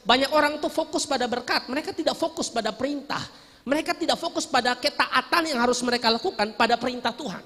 Banyak orang tuh fokus pada berkat, mereka tidak fokus pada perintah. Mereka tidak fokus pada ketaatan yang harus mereka lakukan pada perintah Tuhan.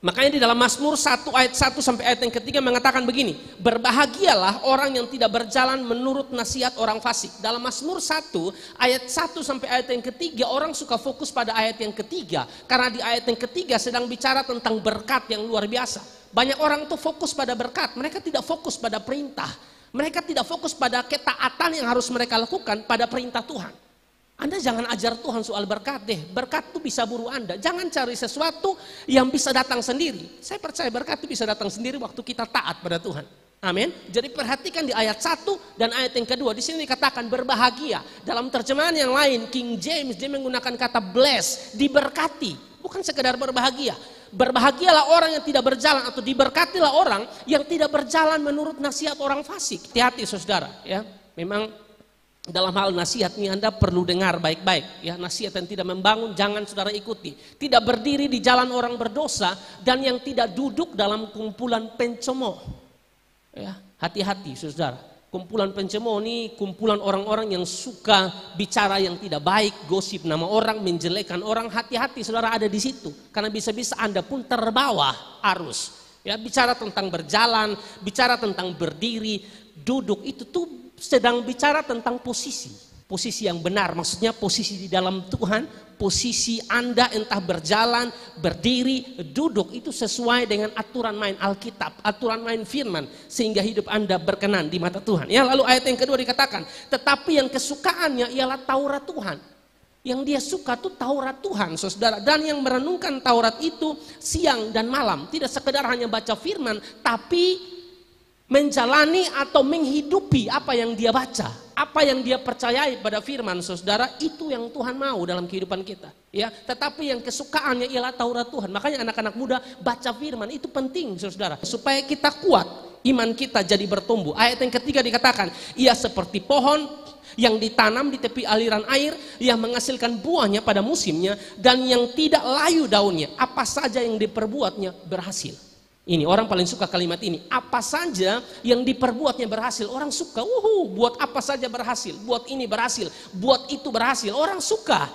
Makanya di dalam Mazmur 1 ayat 1 sampai ayat yang ketiga mengatakan begini, berbahagialah orang yang tidak berjalan menurut nasihat orang fasik. Dalam Mazmur 1 ayat 1 sampai ayat yang ketiga, orang suka fokus pada ayat yang ketiga, karena di ayat yang ketiga sedang bicara tentang berkat yang luar biasa. Banyak orang tuh fokus pada berkat, mereka tidak fokus pada perintah. Mereka tidak fokus pada ketaatan yang harus mereka lakukan pada perintah Tuhan. Anda jangan ajar Tuhan soal berkat deh. Berkat itu bisa buru Anda. Jangan cari sesuatu yang bisa datang sendiri. Saya percaya berkat itu bisa datang sendiri waktu kita taat pada Tuhan. Amin. Jadi perhatikan di ayat 1 dan ayat yang kedua. Di sini dikatakan berbahagia. Dalam terjemahan yang lain, King James dia menggunakan kata bless, diberkati. Bukan sekedar berbahagia. Berbahagialah orang yang tidak berjalan, atau diberkatilah orang yang tidak berjalan menurut nasihat orang fasik. Hati-hati saudara, ya. Memang dalam hal nasihat ini Anda perlu dengar baik-baik, ya. Nasihat yang tidak membangun jangan saudara ikuti. Tidak berdiri di jalan orang berdosa, dan yang tidak duduk dalam kumpulan pencemooh, ya. Hati-hati saudara. Kumpulan pencemooh ini kumpulan orang-orang yang suka bicara yang tidak baik, gosip nama orang, menjelekkan orang. Hati-hati saudara ada di situ, karena bisa-bisa Anda pun terbawa arus, ya. Bicara tentang berjalan, bicara tentang berdiri, duduk, itu tuh sedang bicara tentang posisi yang benar, maksudnya posisi di dalam Tuhan, posisi Anda entah berjalan, berdiri, duduk itu sesuai dengan aturan main Alkitab, aturan main firman, sehingga hidup Anda berkenan di mata Tuhan. Ya, lalu ayat yang kedua dikatakan, tetapi yang kesukaannya ialah Taurat Tuhan. Yang dia suka tuh Taurat Tuhan, saudara, dan yang merenungkan Taurat itu siang dan malam, tidak sekedar hanya baca firman, tapi menjalani atau menghidupi apa yang dia baca, apa yang dia percayai pada firman, saudara. Itu yang Tuhan mau dalam kehidupan kita, ya. Tetapi yang kesukaannya ialah Taurat Tuhan. Makanya anak-anak muda baca firman itu penting, saudara, supaya kita kuat, iman kita jadi bertumbuh. Ayat yang ketiga dikatakan, ia seperti pohon yang ditanam di tepi aliran air, yang menghasilkan buahnya pada musimnya, dan yang tidak layu daunnya. Apa saja yang diperbuatnya berhasil. Ini orang paling suka kalimat ini. Apa saja yang diperbuatnya berhasil. Orang suka, buat apa saja berhasil. Buat ini berhasil, buat itu berhasil. Orang suka.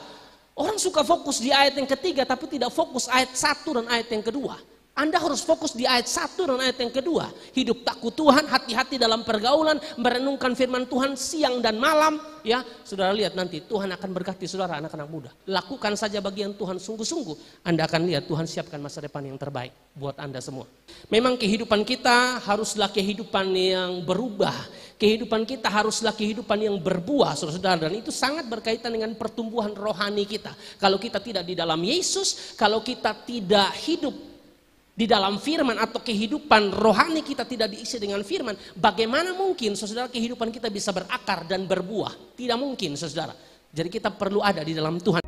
Orang suka fokus di ayat yang ketiga, tapi tidak fokus ayat 1 dan ayat yang kedua. Anda harus fokus di ayat 1 dan ayat yang kedua. Hidup takut Tuhan, hati-hati dalam pergaulan, merenungkan firman Tuhan siang dan malam. Ya, saudara lihat nanti Tuhan akan berkati saudara anak-anak muda. Lakukan saja bagian Tuhan sungguh-sungguh. Anda akan lihat Tuhan siapkan masa depan yang terbaik buat Anda semua. Memang kehidupan kita haruslah kehidupan yang berubah. Kehidupan kita haruslah kehidupan yang berbuah, saudara. Dan itu sangat berkaitan dengan pertumbuhan rohani kita. Kalau kita tidak di dalam Yesus, kalau kita tidak hidup di dalam firman, atau kehidupan rohani kita tidak diisi dengan firman, bagaimana mungkin saudara kehidupan kita bisa berakar dan berbuah? Tidak mungkin saudara. Jadi kita perlu ada di dalam Tuhan.